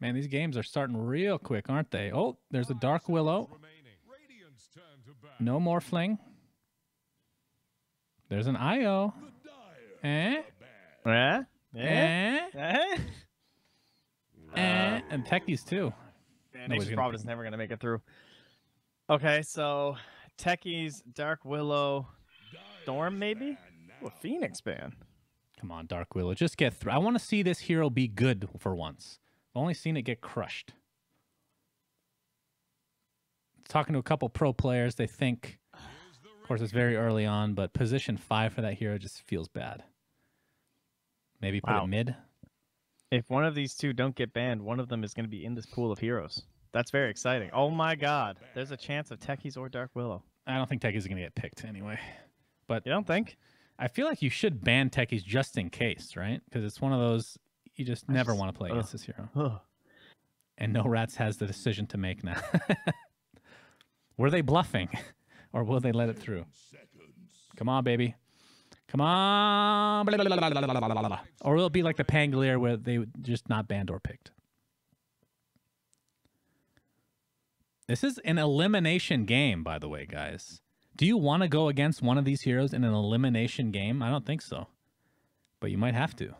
Man, these games are starting real quick, aren't they? Oh, there's a Dark Willow. No more Fling. There's an IO. Eh? Yeah? And Techies, too. Nature's Providence is never going to make it through. Okay, so Techies, Dark Willow, Storm, maybe? Ooh, a Phoenix ban. Come on, Dark Willow. Just get through. I want to see this hero be good for once. I've only seen it get crushed. Talking to a couple pro players, they think, of course, it's very early on, but position 5 for that hero just feels bad. Maybe put it mid. If one of these two don't get banned, one of them is going to be in this pool of heroes. That's very exciting. Oh my god. There's a chance of Techies or Dark Willow. I don't think Techies is going to get picked anyway. But you don't think? I feel like you should ban Techies just in case, right? Because it's one of those you just never want to play against this hero. And No Rats has the decision to make now. Were they bluffing? Or will they let it through? Come on, baby. Come on. Or will it be like the Pangolier where they would just not banned or picked? This is an elimination game, by the way, guys. Do you want to go against one of these heroes in an elimination game? I don't think so. But you might have to.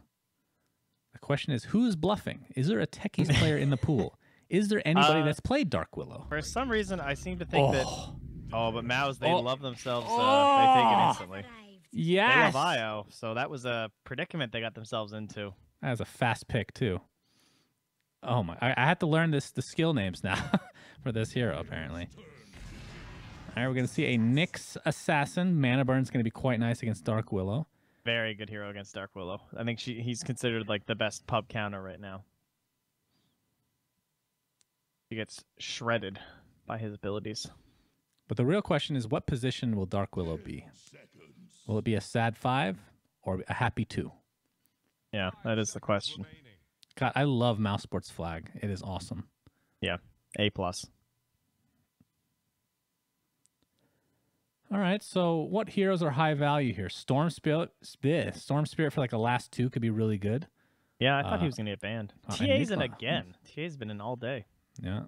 The question is, who is bluffing? Is there a Techies player in the pool? Is there anybody that's played Dark Willow? For some reason, I seem to think that... Oh, but Mouz, they love themselves. They take it instantly. Yes. They love IO, so that was a predicament they got themselves into. That was a fast pick, too. Oh, my. I had to learn the skill names now for this hero, apparently. All right, we're going to see a Nyx Assassin. Mana Burn's going to be quite nice against Dark Willow. Very good hero against Dark Willow. I think he's considered like the best pub counter right now. He gets shredded by his abilities. But the real question is, what position will Dark Willow be? Will it be a sad 5 or a happy 2? Yeah, that is the question. God, I love Mouse Sports Flag. It is awesome. Yeah, A+. All right, so what heroes are high value here? Storm Spirit for like the last 2 could be really good. Yeah, I thought he was going to get banned. TA's in again. TA's been in all day. Yeah.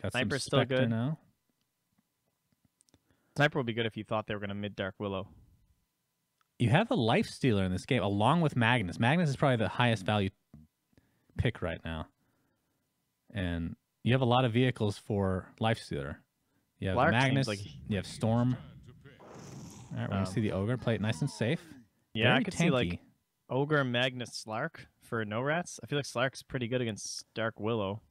Got Sniper's some Spectre still good. Now. Sniper would be good if you thought they were going to mid Dark Willow. You have a Life Stealer in this game along with Magnus. Magnus is probably the highest value pick right now. And you have a lot of vehicles for Life Stealer. You have Lark Magnus, like... you have Storm. All right, we're going to see the Ogre. Play it nice and safe. Yeah, Very I could tanky. see like Ogre, Magnus, Slark for No Rats. I feel like Slark's pretty good against Dark Willow.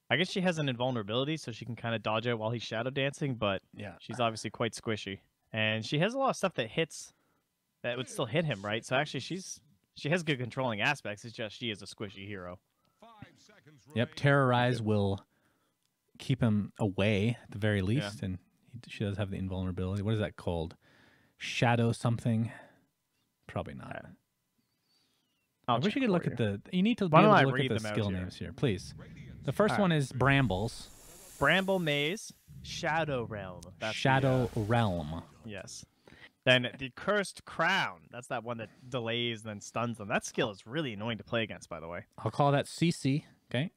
I guess she has an invulnerability, so she can kind of dodge out while he's shadow dancing, but yeah, she's obviously quite squishy. And she has a lot of stuff that hits, that would still hit him, right? So actually, she has good controlling aspects. It's just she is a squishy hero. Yep, Terrorize will keep him away at the very least, and she does have the invulnerability. What is that called? Shadow something? Probably not. I wish you could look at the... You need to be able to look at the skill names here, please. The first one is Brambles. Bramble Maze, Shadow Realm. That's Shadow Realm. Yes. Then the Cursed Crown. That's that one that delays and then stuns them. That skill is really annoying to play against, by the way. I'll call that CC. Okay.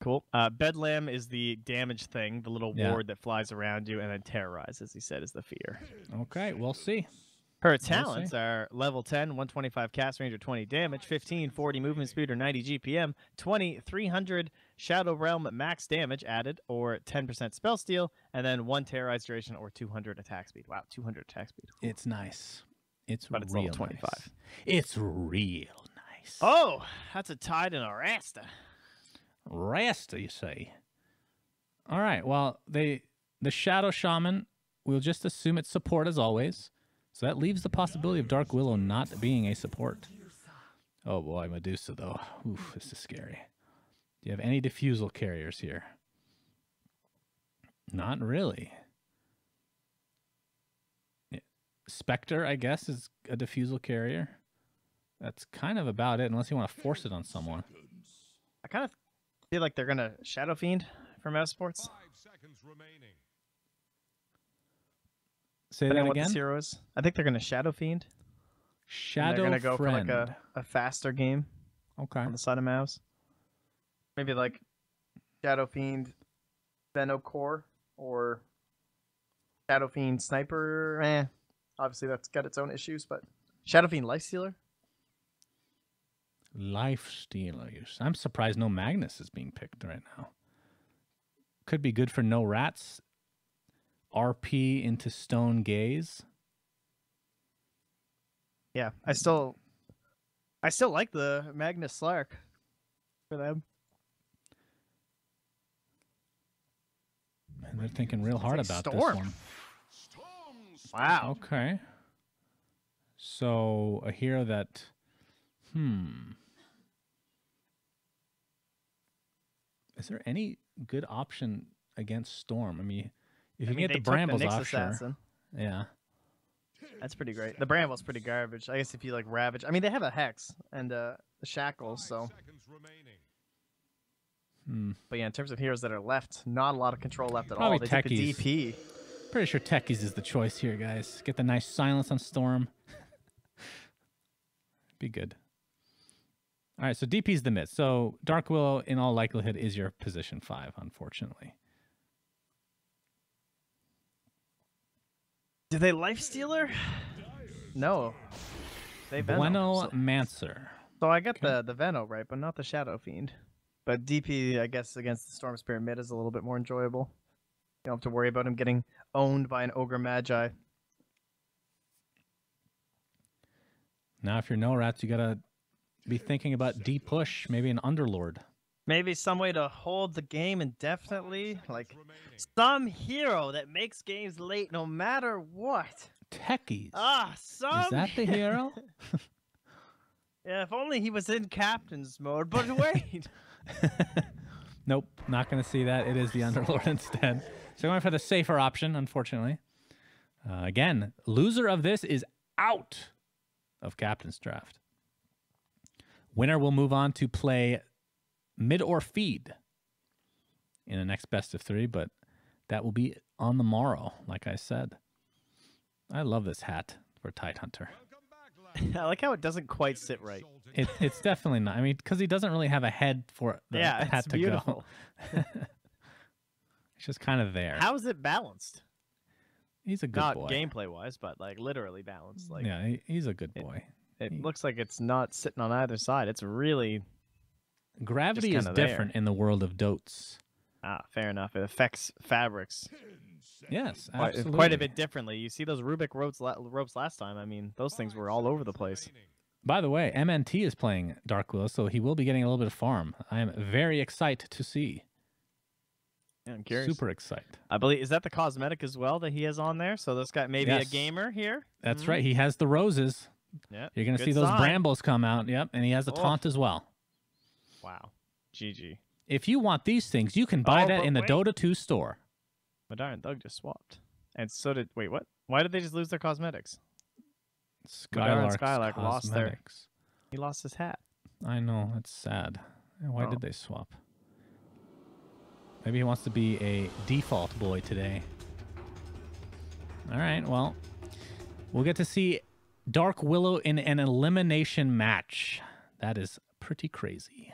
Cool. Bedlam is the damage thing, the little ward that flies around you, and then Terrorize, as he said, is the fear. Okay, we'll see. Her talents are level 10, 125 cast range or 20 damage, 15, 40 movement speed or 90 GPM, 20, 300 Shadow Realm max damage added or 10% spell steal, and then 1 Terrorize duration or 200 attack speed. Wow, 200 attack speed. Cool. It's nice. It's level 25. Nice. It's real nice. Oh, that's a tide and a Rasta. Rasta, you say? All right, well, the Shadow Shaman, we'll just assume it's support as always. So that leaves the possibility of Dark Willow not being a support. Oh boy, Medusa though. Oof, this is scary. Do you have any diffusal carriers here? Not really. Spectre, I guess, is a diffusal carrier. That's kind of about it, unless you want to force it on someone. I kind of feel like they're going to Shadow Fiend for Mouse Sports. 5 seconds remaining. Say that again? This hero is. I think they're going to Shadow Fiend. Shadow They're going to go Friend. for like a faster game. Okay. On the side of Mouse. Maybe like Shadow Fiend, Veno Core, or Shadow Fiend Sniper. Obviously that's got its own issues, but Shadow Fiend Lifestealer. Lifestealers. I'm surprised no Magnus is being picked right now. Could be good for no rats. RP into Stone Gaze. Yeah, I still like the Magnus Slark for them. And they're thinking real hard about Storm. this one. Wow. Okay. So a hero that, Is there any good option against Storm? I mean, if you can get the Brambles off, Assassin. Sure. Yeah. That's pretty great. The Bramble's pretty garbage. I guess if you like Ravage. I mean, they have a Hex and the Shackles, so. But yeah, in terms of heroes that are left, not a lot of control left at all. They took the DP. Pretty sure Techies is the choice here, guys. Get the nice silence on Storm. Be good. All right, so DP's the mid. So Dark Willow, in all likelihood, is your position 5, unfortunately. Do they Lifestealer? No. They Veno. Mancer. So I got the Veno, right, but not the Shadow Fiend. But DP, I guess, against the Storm Spirit mid is a little bit more enjoyable. You don't have to worry about him getting owned by an Ogre Magi. Now, if you're no rats, you gotta be thinking about D-push, maybe an Underlord. Maybe some way to hold the game indefinitely, like some hero that makes games late no matter what. Techies. Is that the hero? Yeah, if only he was in captain's mode, but wait. Nope, not going to see that. It is the Underlord instead. So going for the safer option, unfortunately. Again, loser of this is out of Captain's Draft. Winner will move on to play mid or feed in the next best of 3, but that will be on the morrow, like I said. I love this hat for Tidehunter. I like how it doesn't quite sit right. It's definitely not. I mean, because he doesn't really have a head for the hat to beautiful. go. It's just kind of there. How is it balanced? He's a good boy. Not gameplay-wise, but like literally balanced. Like yeah, he's a good boy. It looks like it's not sitting on either side. It's really... Gravity is different in the world of Dotes. Fair enough. It affects fabrics. Yes, absolutely. Quite a bit differently. You see those Rubik ropes last time. I mean, those things were all over the place. By the way, MNT is playing Dark Willow, so he will be getting a little bit of farm. I am very excited to see. Yeah, I'm curious. Super excited. I believe, is that the cosmetic as well that he has on there? So this guy maybe a gamer here? That's right. He has the roses. Yeah. You're going to see those brambles come out. Yep. And he has a taunt as well. Wow. GG. If you want these things, you can buy that in the Dota 2 store. Madara and Thug just swapped. And so did... Wait, what? Why did they just lose their cosmetics? Skylark lost their... He lost his hat. I know. It's sad. Why did they swap? Maybe he wants to be a default boy today. All right, well, we'll get to see Dark Willow in an elimination match. That is pretty crazy.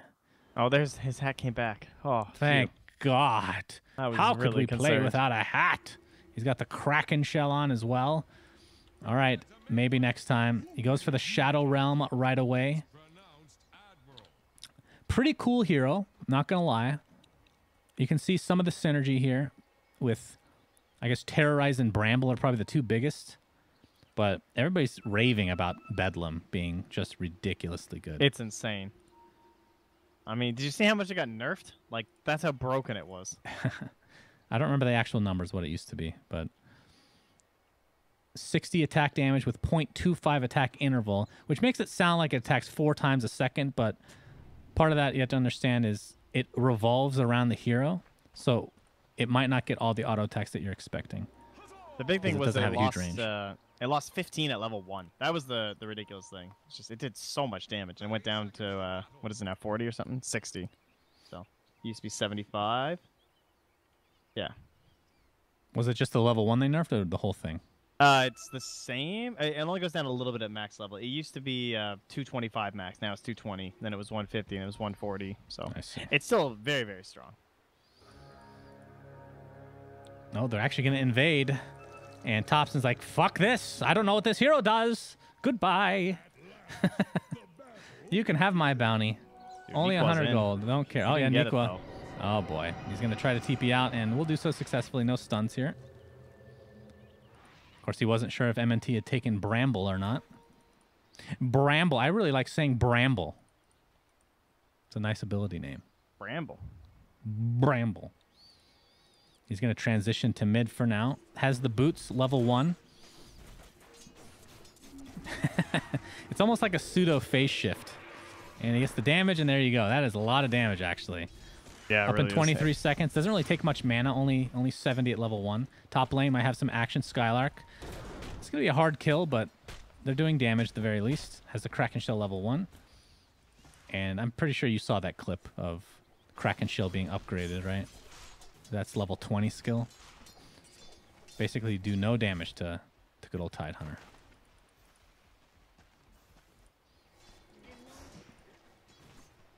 Oh, there's his hat came back. Oh, thank God. How could we play without a hat? He's got the Kraken shell on as well. All right, maybe next time. He goes for the Shadow Realm right away. Pretty cool hero, not going to lie. You can see some of the synergy here with, I guess, Terrorize and Bramble are probably the two biggest. But everybody's raving about Bedlam being just ridiculously good. It's insane. I mean, did you see how much it got nerfed? Like, that's how broken it was. I don't remember the actual numbers, what it used to be, but 60 attack damage with 0.25 attack interval, which makes it sound like it attacks 4 times a second, but part of that you have to understand is it revolves around the hero, so it might not get all the auto attacks that you're expecting. The big thing was that it lost 15 at level 1. That was the ridiculous thing. It's just, it did so much damage and went down to, what is it now, 40 or something? 60. So, it used to be 75. Yeah. Was it just the level 1 they nerfed or the whole thing? It's the same. It only goes down a little bit at max level. It used to be 225 max. Now it's 220. Then it was 150, and it was 140. So it's still very, very strong. No, they're actually going to invade. And Thompson's like, fuck this. I don't know what this hero does. Goodbye. You can have my bounty. Dude, only 100 gold. Don't care. Oh, yeah, Nikwa. Oh, boy. He's going to try to TP out, and we'll do so successfully. No stuns here. Of course, he wasn't sure if MNT had taken Bramble or not. Bramble. I really like saying Bramble. It's a nice ability name. Bramble. Bramble. He's going to transition to mid for now. Has the boots, level 1. It's almost like a pseudo phase shift. And he gets the damage, and there you go. That is a lot of damage, actually. Yeah, Up really in 23 seconds. Doesn't really take much mana. Only 70 at level 1. Top lane might have some action. Skylark. It's going to be a hard kill, but they're doing damage at the very least. Has the Kraken Shell level 1. And I'm pretty sure you saw that clip of Kraken Shell being upgraded, right? That's level 20 skill. Basically do no damage to good old Tidehunter.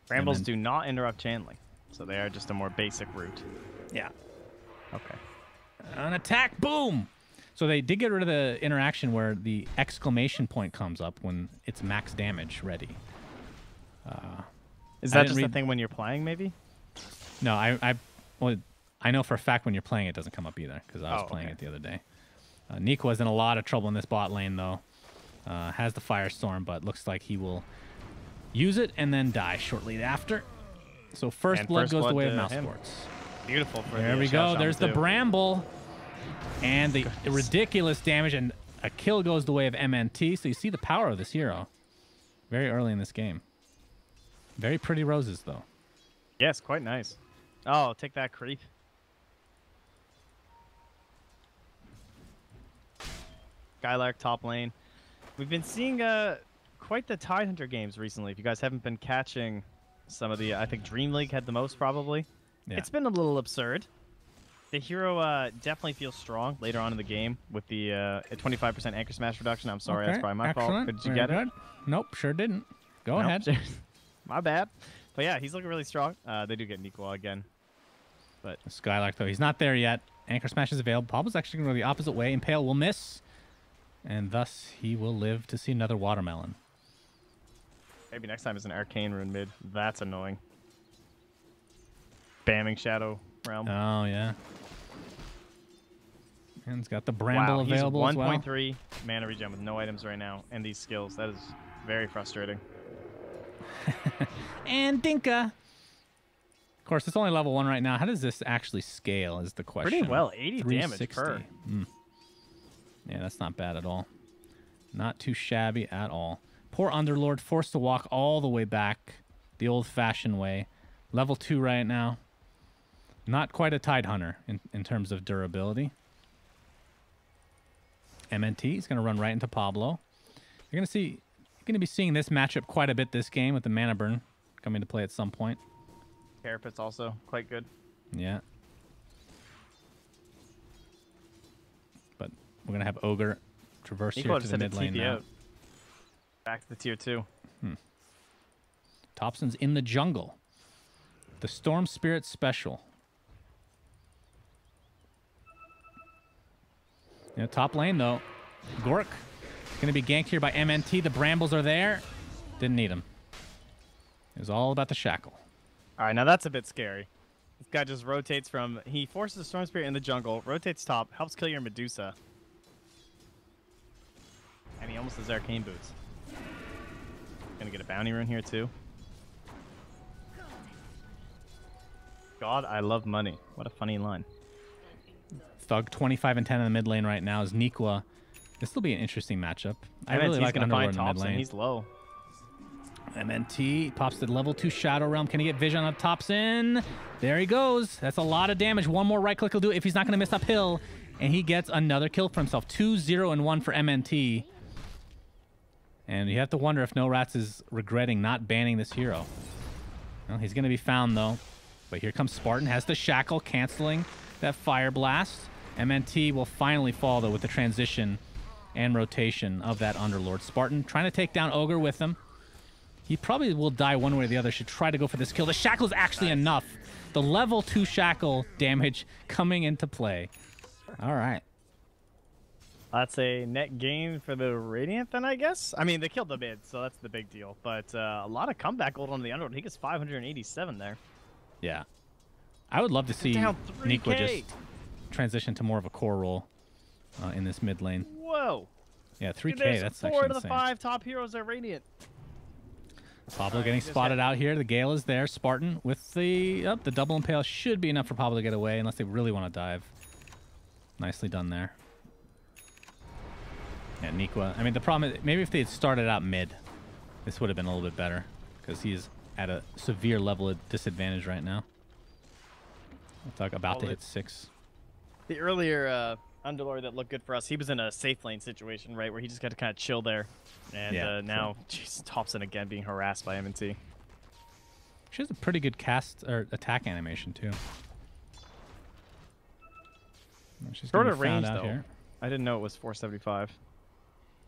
Brambles do not interrupt channeling. So they are just a more basic route. Yeah. Okay. An attack, boom! So they did get rid of the interaction where the exclamation point comes up when it's max damage ready. Is that just a thing when you're playing, maybe? No, I know for a fact when you're playing it doesn't come up either, because I was playing it the other day. Nikwa's in a lot of trouble in this bot lane, though. Has the Firestorm, but looks like he will use it and then die shortly after. So first blood goes the way of Mouse Sports. Beautiful. For there we go. There's the Bramble. And the ridiculous damage, and a kill goes the way of MNT. So you see the power of this hero very early in this game. Very pretty roses, though. Yes, quite nice. Oh, take that, creep. Skylark top lane. We've been seeing quite the Tidehunter games recently. If you guys haven't been catching some of the, I think Dream League had the most probably. Yeah. It's been a little absurd. The hero definitely feels strong later on in the game with the 25% anchor smash reduction. I'm sorry, that's probably my fault. Did you get it? Nope, sure didn't. Go ahead. My bad. But yeah, he's looking really strong. They do get Nikwa again. But Skylark, though, he's not there yet. Anchor smash is available. Pablo's actually going to go the opposite way. Impale will miss. And thus, he will live to see another watermelon. Maybe next time is an arcane rune mid. That's annoying. Bamming Shadow Realm. Oh, yeah. And he's got the Bramble available as well. 1.3 mana regen with no items right now. And these skills. That is very frustrating. And Dinka. Of course, it's only level 1 right now. How does this actually scale is the question. Pretty well. 80 damage per. Yeah, that's not bad at all. Not too shabby at all. Poor Underlord forced to walk all the way back the old-fashioned way. Level 2 right now. Not quite a Tidehunter in terms of durability. MNT is going to run right into Pablo. You're going to be seeing this matchup quite a bit this game with the mana burn coming to play at some point. Carapet's also quite good. Yeah. But we're going to have Ogre traverse here to the mid lane now. Back to the tier 2. Thompson's in the jungle. The Storm Spirit special. You know, top lane, though. Gork going to be ganked here by MNT. The Brambles are there. Didn't need him. It was all about the shackle. All right, now that's a bit scary. This guy just rotates from... He forces the Storm Spirit in the jungle, rotates top, helps kill your Medusa. And he almost has Arcane Boots. Gonna get a bounty rune here, too. God, I love money. What a funny line. Thug 25 and 10 in the mid lane right now is Nikwa. This will be an interesting matchup. I really like Underlord in the mid lane. He's low. MNT pops the level 2 Shadow Realm. Can he get vision on Thompson? There he goes. That's a lot of damage. One more right click will do it if he's not going to miss uphill. And he gets another kill for himself. 2, 0, and 1 for MNT. And you have to wonder if No Rats is regretting not banning this hero. Well, he's going to be found, though. But here comes Spartan. Has the shackle, canceling that Fire Blast. MNT will finally fall, though, with the transition and rotation of that Underlord. Spartan trying to take down Ogre with him. He probably will die one way or the other. Should try to go for this kill. The shackle is actually enough. The level 2 shackle damage coming into play. All right. That's a net gain for the Radiant then, I guess? I mean, they killed the mid, so that's the big deal. But a lot of comeback gold on the Underlord. He gets 587 there. Yeah. I would love to see Niqua just transition to more of a core role in this mid lane. Whoa. Yeah, 3K, Dude, that's 4 actually of the insane. 5 top heroes are Radiant. Pablo getting spotted out here. The Gale is there. Spartan with the double impale should be enough for Pablo to get away unless they really want to dive. Nicely done there. Yeah, Niqua. I mean, the problem is maybe if they had started out mid, this would have been a little bit better because he's at a severe level of disadvantage right now. It's like about to hit 6. The earlier Underlord that looked good for us, he was in a safe lane situation, right, where he just got to kind of chill there. And now, jeez, Thompson again being harassed by M&T. She has a pretty good cast or attack animation too. She's Short of range out though. Here. I didn't know it was 475.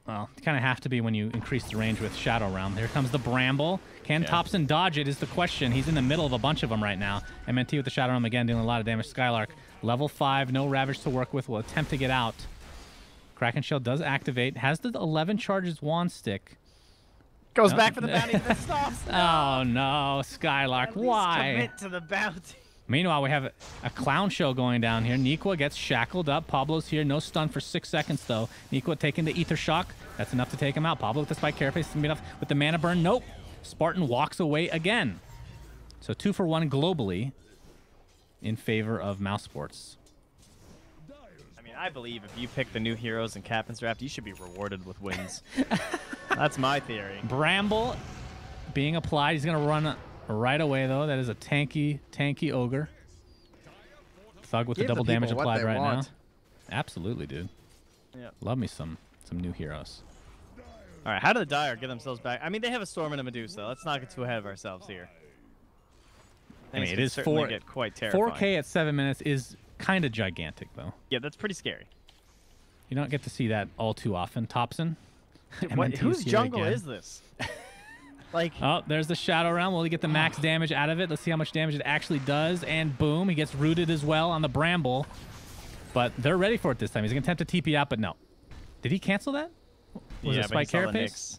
Well, you kind of have to be when you increase the range with Shadow Realm. Here comes the Bramble. Can Thompson dodge it is the question. He's in the middle of a bunch of them right now. MNT with the Shadow Realm again, dealing a lot of damage. Skylark, level 5, no Ravage to work with. Will attempt to get out. Kraken Shell does activate. Has the 11 charges wand stick. Goes back for the bounty, but stops. No. Oh, no. Skylark, why? Commit to the bounty. Meanwhile, we have a clown show going down here. Niqua gets shackled up. Pablo's here. No stun for 6 seconds, though. Niqua taking the Ether Shock. That's enough to take him out. Pablo with the Spike Carapace. Is enough with the Mana Burn. Nope. Spartan walks away again. So 2 for 1 globally in favor of Mouse Sports. I mean, I believe if you pick the new heroes in Captain's Draft, you should be rewarded with wins. That's my theory. Bramble being applied. He's going to run right away, though. That is a tanky Ogre. Thug with the double damage applied right now. Absolutely, dude. Yeah. Love me some new heroes. All right, how do the Dire get themselves back? I mean, they have a Storm and a Medusa. Let's not get too ahead of ourselves here. I mean, it is get quite terrifying. 4K at 7 minutes is kind of gigantic, though. Yeah, that's pretty scary. You don't get to see that all too often, Thompson. Whose jungle is this? Like, oh, there's the Shadow Realm. Will he get the max damage out of it? Let's see how much damage it actually does. And boom, he gets rooted as well on the Bramble. But they're ready for it this time. He's going to attempt to TP out, but no. Did he cancel that? Was it Spike Carapace?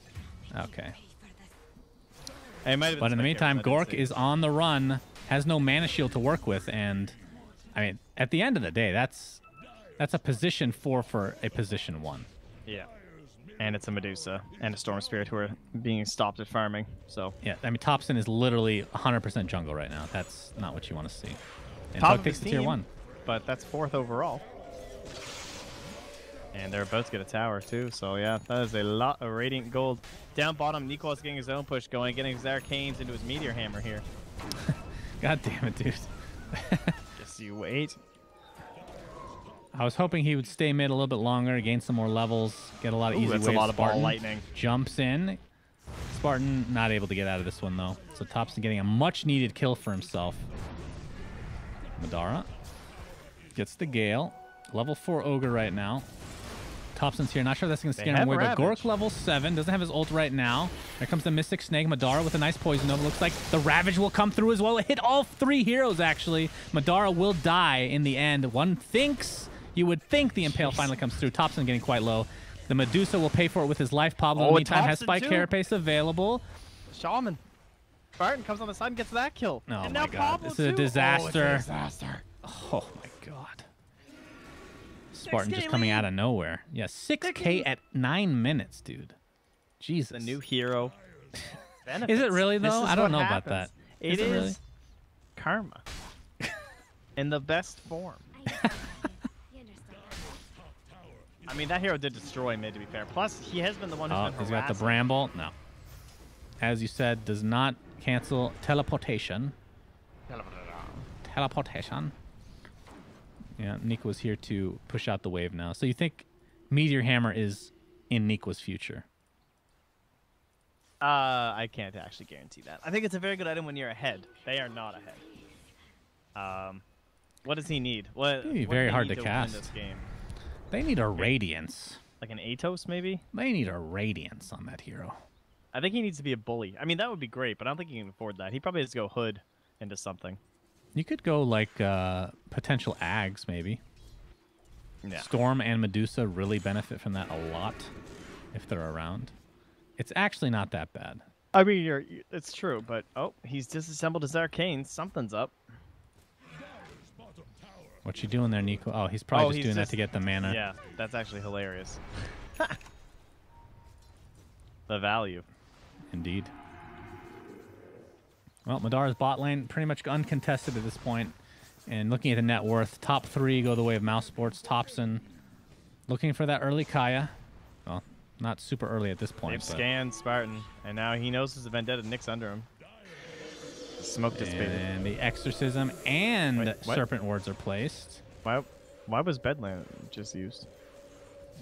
Okay. But in the meantime, Gork is on the run, has no mana shield to work with, and I mean, at the end of the day, that's a position 4 for a position 1. Yeah. And it's a Medusa and a Storm Spirit who are being stopped at farming. So yeah, I mean, Thompson is literally 100% jungle right now. That's not what you want to see. And top Tug of takes his the tier team, 1. But that's 4th overall. And they're about to get a tower too, so yeah, that is a lot of Radiant Gold. Down bottom, Nico's getting his own push going, getting his Arcanes into his Meteor Hammer here. God damn it, dude. Just you wait. I was hoping he would stay mid a little bit longer, gain some more levels, get a lot of easy waves. That's a lot of Spartan ball lightning. Jumps in. Spartan not able to get out of this one, though. So Thompson getting a much-needed kill for himself. Madara gets the Gale. Level 4 Ogre right now. Thompson's here. Not sure if that's going to scare him away, but Gork level 7. Doesn't have his ult right now. Here comes the Mystic Snake. Madara with a nice Poison Nova. Looks like the Ravage will come through as well. It hit all 3 heroes, actually. Madara will die in the end. You would think the Impale finally comes through. Thompson getting quite low. The Medusa will pay for it with his life. Pablo, in the meantime, has Spike Carapace available. Shaman. Spartan comes on the side and gets that kill. Oh, and my now God. Pablo This is a disaster. Oh, it's a disaster. Oh, my God. Spartan just coming out of nowhere. Yeah, 6K at 9 minutes, dude. Jesus. The new hero. Is it really, though? I don't know about that. It is really? karma. In the best form. I mean, that hero did destroy mid, to be fair. Plus, he has been the one who's been he's got the Bramble. No. As you said, does not cancel teleportation. Teleportation. Yeah, Niqua's here to push out the wave now. So you think Meteor Hammer is in Niqua's future? I can't actually guarantee that. I think it's a very good item when you're ahead. They are not ahead. What does he need? What? It'd be very hard to cast. Win this game? They need a Radiance. like an Atos maybe. They need a Radiance on that hero. I think he needs to be a bully. I mean, that would be great, but I don't think he can afford that. He probably has to go Hood into something. You could go like potential Ags maybe. Yeah. Storm and Medusa really benefit from that a lot if they're around. It's actually not that bad. I mean, it's true, but he's disassembled his arcane. Something's up. What you doing there, Nico? Oh, he's probably just doing that to get the mana. Yeah, that's actually hilarious. The value. Indeed. Well, Madara's bot lane pretty much uncontested at this point. And looking at the net worth, top 3 go the way of Mouse Sports. Thompson looking for that early Kaya. Well, not super early at this point. They've scanned Spartan, and now he knows there's a Vendetta. Nick's under him. Smoke dissipated. And the Exorcism and Serpent Wards are placed. Why was Bedlam just used?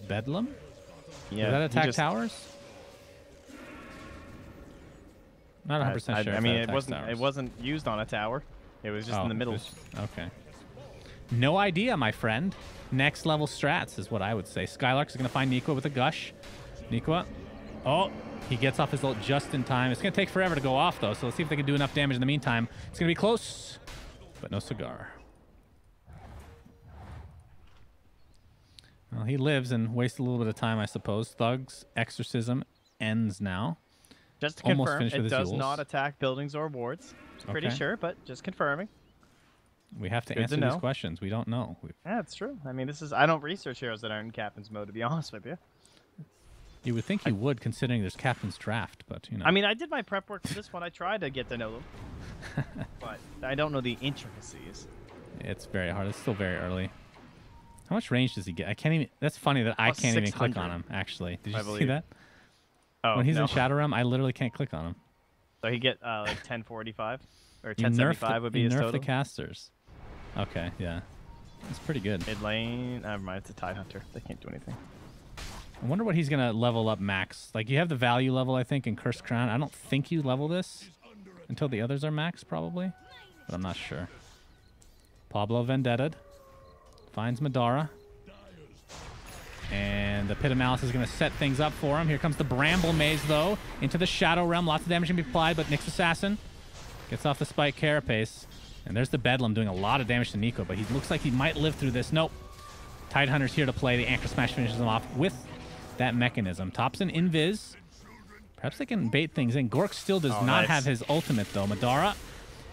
Bedlam? Yeah. Does that attack towers? Not 100% sure. I mean, it wasn't used on a tower. It was just in the middle. Okay. No idea, my friend. Next level strats is what I would say. Skylark is going to find Nico with a gush. Nico. Oh, he gets off his ult just in time. It's going to take forever to go off, though, so let's see if they can do enough damage in the meantime. It's going to be close, but no cigar. Well, he lives and wastes a little bit of time, I suppose. Thug's Exorcism ends now. Just to confirm, it does not attack buildings or wards. Pretty sure, but just confirming. We have to answer these questions. We don't know. Yeah, it's true. I mean, I don't research heroes that aren't in Captain's mode, to be honest with you. You would think you would, considering there's Captain's Draft, but, you know. I mean, I did my prep work for this one. I tried to get to know them. But I don't know the intricacies. It's very hard. It's still very early. How much range does he get? I can't even... That's funny that I can't even click on him, actually. Did you see that? Oh, when he's in Shadow Realm, I literally can't click on him. So he get like 1045 or 1075 would be his total. You nerf the casters. Okay, yeah. That's pretty good. Mid lane, never mind, it's a Tide Hunter. They can't do anything. I wonder what he's going to level up max. Like, you have the value level, I think, in Cursed Crown. I don't think you level this until the others are max, probably. But I'm not sure. Pablo Vendetta finds Madara. And the Pit of Malice is going to set things up for him. Here comes the Bramble Maze, though, into the Shadow Realm. Lots of damage can be applied, but Nyx Assassin gets off the Spike Carapace. And there's the Bedlam doing a lot of damage to Nico, but he looks like he might live through this. Nope. Tidehunter's here to play. The Anchor Smash finishes him off with that mechanism. Thompson invis. Perhaps they can bait things in. Gork still does not have his ultimate, though. Madara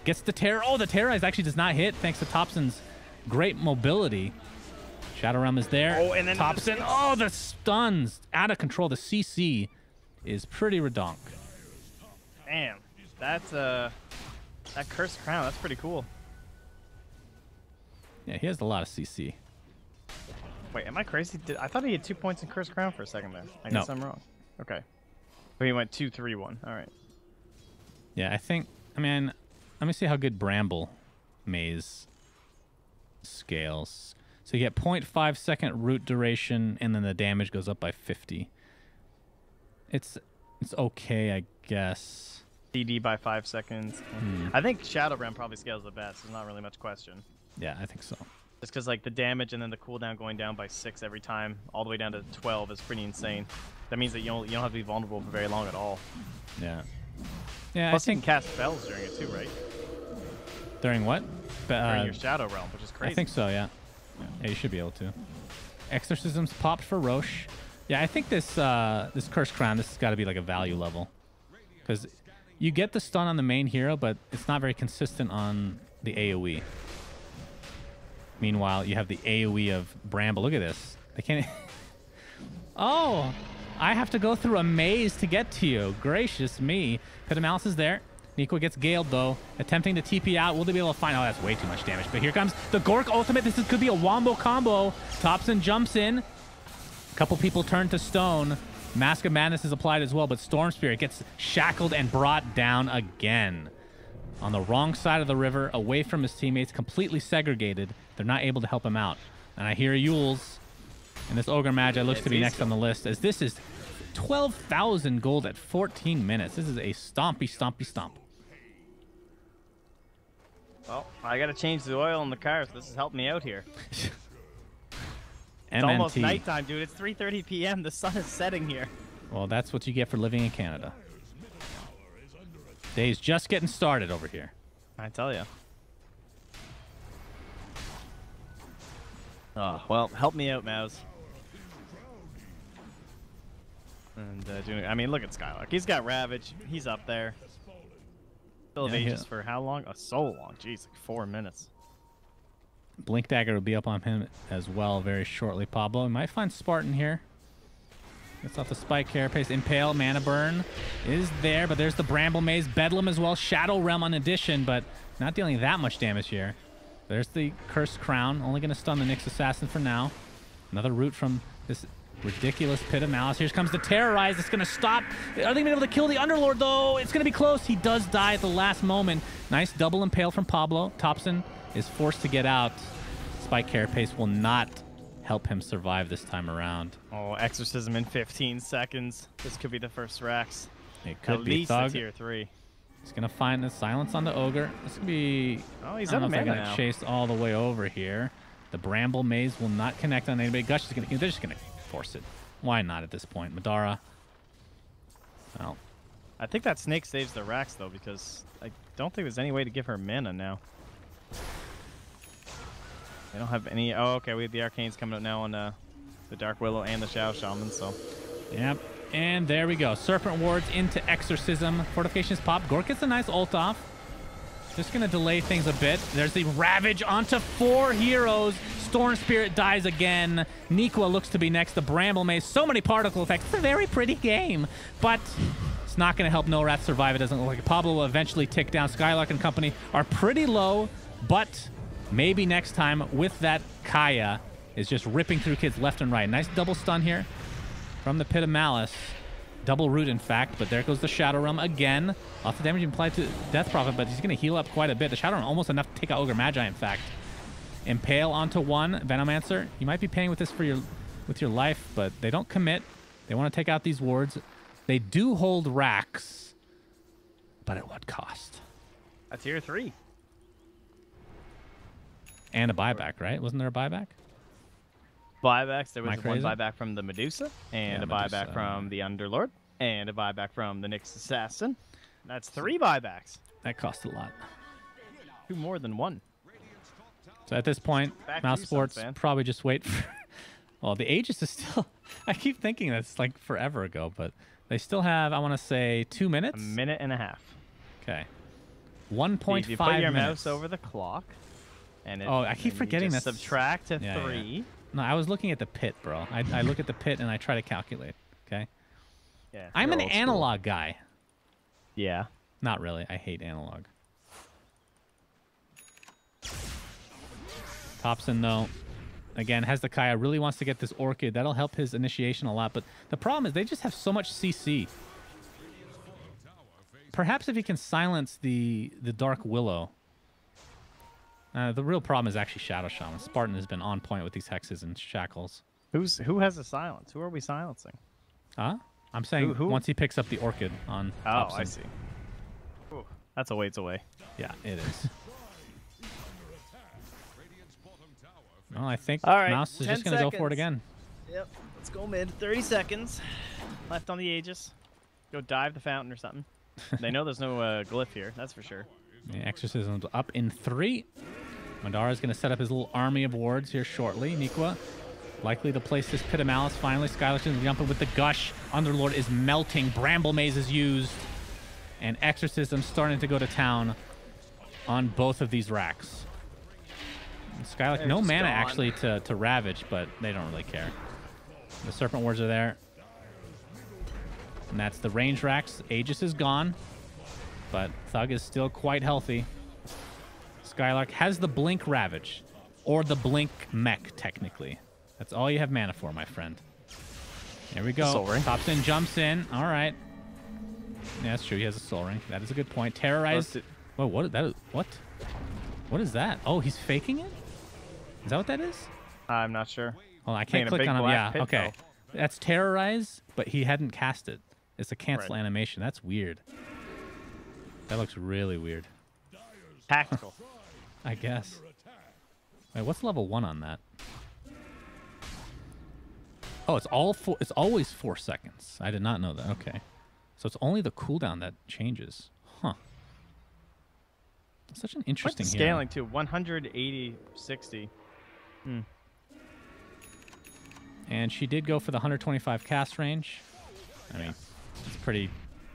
gets the Terror. Oh, the Terrorize actually does not hit, thanks to Thompson's great mobility. Shadow Realm is there. Oh, and then Thompson. Oh, the stuns. Out of control. The CC is pretty redonk. Damn. That's, that Cursed Crown, that's pretty cool. Yeah, he has a lot of CC. Wait, am I crazy? I thought he had 2 points in Cursed Crown for a second there. I guess I'm wrong. Okay. But he went 2-3-1. All right. Yeah, I think... I mean, let me see how good Bramble Maze scales. So you get 0.5 second root duration, and then the damage goes up by 50. It's okay, I guess. CD by 5 seconds. I think Shadow Realm probably scales the best. There's not really much question. Yeah, I think so. Just because like the damage and then the cooldown going down by 6 every time, all the way down to 12 is pretty insane. That means that you don't have to be vulnerable for very long at all. Yeah. Yeah. Plus, you can cast spells during it too, right? During what? During your Shadow Realm, which is crazy. I think so. Yeah. Yeah, you should be able to. Exorcisms popped for Roche. Yeah, I think this this Cursed Crown, this has got to be like a value level, because you get the stun on the main hero, but it's not very consistent on the AoE. Meanwhile, you have the AoE of Bramble. Look at this. They can't... Oh! I have to go through a maze to get to you. Gracious me. Pit of Malice is there. Nico gets Galed, though. Attempting to TP out. Will they be able to find... Oh, that's way too much damage. But here comes the Gork ultimate. This could be a wombo combo. Thompson jumps in. A couple people turn to stone. Mask of Madness is applied as well, but Storm Spirit gets shackled and brought down again. On the wrong side of the river, away from his teammates, completely segregated. They're not able to help him out. And I hear Yules, and this Ogre Magi looks to be next on the list, as this is 12,000 gold at 14 minutes. This is a stompy, stompy stomp. Well, I got to change the oil in the car, so this has helped me out here. It's almost nighttime, dude. It's 3:30 p.m. The sun is setting here. Well, that's what you get for living in Canada. Day's just getting started over here. I tell you. Oh, well, help me out, Mouz. And I mean, look at Skylark. He's got Ravage. He's up there. Still have Aegis for how long? Oh, so long. Jeez, like 4 minutes. Blink Dagger will be up on him as well very shortly, Pablo. We might find Spartan here. Gets off the Spike Carapace. Impale, Mana Burn is there, but there's the Bramble Maze. Bedlam as well. Shadow Realm on addition, but not dealing that much damage here. There's the Cursed Crown. Only going to stun the Nyx Assassin for now. Another root from this ridiculous Pit of Malice. Here comes the Terrorize. It's going to stop. Are they going to be able to kill the Underlord, though? It's going to be close. He does die at the last moment. Nice double Impale from Pablo. Thompson is forced to get out. Spike Carapace will not help him survive this time around. Oh, Exorcism in 15 seconds. This could be the first Rax. It could be Thug. At least a tier 3. He's going to find the silence on the Ogre. This could be... Oh, he's out of mana now. They're going to chase all the way over here. The Bramble Maze will not connect on anybody. Gush is going to... They're just going to force it. Why not at this point? Madara. Well. I think that Snake saves the Rax, though, because I don't think there's any way to give her mana now. They don't have any... Oh, okay. We have the Arcanes coming up now on the Dark Willow and the Shadow Shaman, so... Yep. And there we go. Serpent Wards into Exorcism. Fortifications pop. Gork gets a nice ult off. Just going to delay things a bit. There's the Ravage onto 4 heroes. Storm Spirit dies again. Nikwa looks to be next. The Bramble Maze. So many particle effects. It's a very pretty game. But it's not going to help No Rat survive. It doesn't look like it. Pablo will eventually tick down. Skylark and company are pretty low. But maybe next time with that Kaya is just ripping through kids left and right. Nice double stun here from the Pit of Malice. Double root, in fact, but there goes the Shadow Realm again. Off the damage applied to Death Prophet, but he's going to heal up quite a bit. The Shadow Realm almost enough to take out Ogre Magi, in fact. Impale onto 1. Venomancer, you might be paying with this for with your life, but they don't commit. They want to take out these wards. They do hold Rax, but at what cost? A tier 3. And a buyback, right? Wasn't there a buyback? Buybacks. There was one buyback from the Medusa, and a buyback from the Underlord, and a buyback from the Nyx Assassin. That's 3 buybacks. That cost a lot. 2 more than 1. So at this point, Mouse Sports probably just wait for... Well, the Aegis is still... I keep thinking that's like forever ago, but they still have, I want to say, 2 minutes? 1.5 minutes. Okay. 1.5 minutes. You put your mouse over the clock, and I keep forgetting that. Subtract to 3. Yeah. No, I was looking at the pit, bro. I look at the pit and I try to calculate. Okay. Yeah. I'm an analog guy. Yeah. Not really. I hate analog. Thompson, though, again, has the Kaya. Really wants to get this Orchid. That'll help his initiation a lot. But the problem is they just have so much CC. Perhaps if he can silence the Dark Willow. The real problem is actually Shadow Shaman. Spartan has been on point with these hexes and shackles. Who has a silence? Who are we silencing? Huh? I'm saying who? Once he picks up the Orchid on Thompson. Oh, I see. Ooh, that's a ways away. Yeah, it is. Well, I think right, Mouse is just going to go for it again. Yep. Let's go mid. 30 seconds left on the Aegis. Go dive the fountain or something. They know there's no glyph here. That's for sure. The Exorcism's up in 3. Madara's going to set up his little army of wards here shortly. Nikwa likely to place this Pit of Malice finally. Skylark's going to jump in with the Gush. Underlord is melting. Bramble Maze is used. And Exorcism starting to go to town on both of these racks. Skylark, no mana actually to Ravage, but they don't really care. The Serpent Wards are there. And that's the range racks. Aegis is gone. But Thug is still quite healthy. Skylark has the Blink Ravage. Or the Blink Mech, technically. That's all you have mana for, my friend. There we go. Thompson jumps in. All right. Yeah, that's true. He has a Soul Ring. That is a good point. Terrorized. Whoa, what is that? What? What is that? Oh, he's faking it? Is that what that is? I'm not sure. Well, I can't click on him. Yeah, okay. That's Terrorize, but he hadn't cast it. It's a cancel animation. That's weird. That looks really weird. Tactical. I guess. Wait, what's level 1 on that? Oh, it's always 4 seconds. I did not know that. Okay. So it's only the cooldown that changes. Huh. Such an interesting scaling too. 180, 60. Hmm. And she did go for the 125 cast range. I mean, it's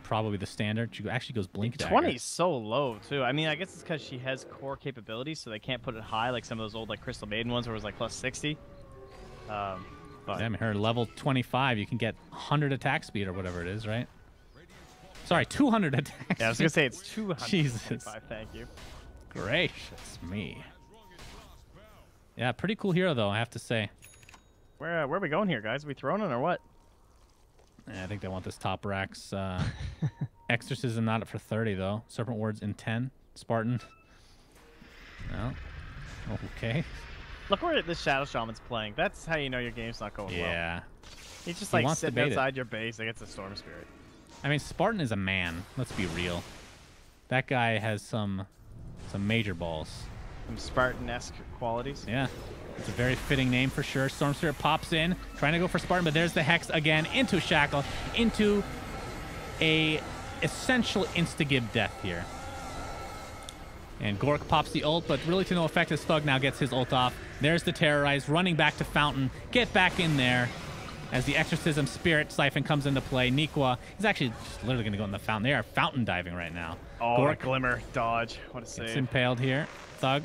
probably the standard. She actually goes blink dagger. 20 is so low too. I mean, I guess it's because she has core capabilities, so they can't put it high like some of those old like Crystal Maiden ones where it was like plus 60. But yeah, I mean, her level 25, you can get 100 attack speed or whatever it is, right? Sorry, 200 attack speed. Yeah, I was gonna say it's 225. Jesus. Thank you. Gracious me. Yeah, pretty cool hero though, I have to say. Where are we going here, guys? Are we throwing it or what? I think they want this top racks. Exorcism not up for 30 though. Serpent Wards in 10. Spartan. No. Okay. Look where this Shadow Shaman's playing. That's how you know your game's not going well. Yeah. He's just like sitting outside your base against a Storm Spirit. I mean, Spartan is a man. Let's be real. That guy has some major balls. Some Spartan-esque qualities. Yeah. It's a very fitting name for sure. Storm Spirit pops in, trying to go for Spartan, but there's the Hex again into Shackle, into a essential insta-gib death here. And Gork pops the ult, but really to no effect as Thug now gets his ult off. There's the Terrorize, running back to Fountain. Get back in there as the Exorcism Spirit Siphon comes into play. Nikwa is actually just literally going to go in the Fountain. They are Fountain diving right now. Oh, Gork, Glimmer dodge. What a save. It's impaled here. Thug.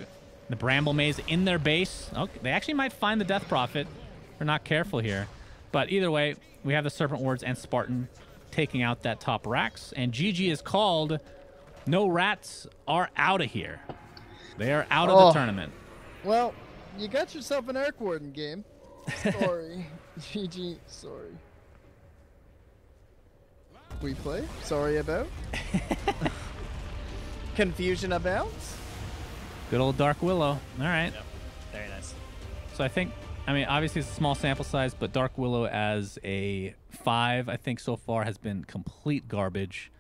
The Bramble Maze in their base. Okay, they actually might find the Death Prophet. They're not careful here. But either way, we have the Serpent Wards and Spartan taking out that top Rax. And GG is called. No Rats are out of here. They are out of the tournament. Well, you got yourself an Arc Warden game. Sorry. GG, sorry. We play? Sorry about? Confusion about? Good old Dark Willow. All right. Yep. Very nice. So I think, I mean, obviously it's a small sample size, but Dark Willow as a 5, I think so far has been complete garbage.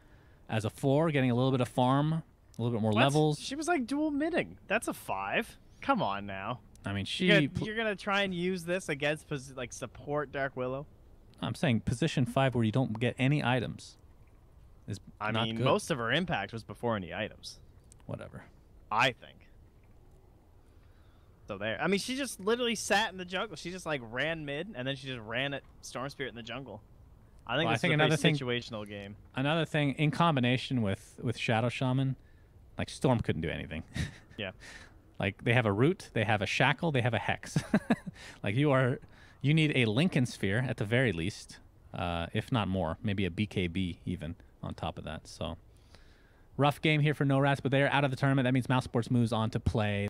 As a 4, getting a little bit of farm, a little bit more levels. She was like dual midding. That's a 5. Come on now. I mean, you're gonna try and use this against like support Dark Willow. I'm saying position 5 where you don't get any items. I mean, most of her impact was before any items. Whatever. I think. So there. I mean, she just literally sat in the jungle. She just like ran mid, and then she just ran at Storm Spirit in the jungle. I think this is a very situational game. Another thing, in combination with Shadow Shaman, like Storm couldn't do anything. Yeah. Like they have a root, they have a shackle, they have a hex. Like you need a Lincoln Sphere at the very least, if not more, maybe a BKB even on top of that. So rough game here for No Rats, but they're out of the tournament. That means Mouse Sports moves on to play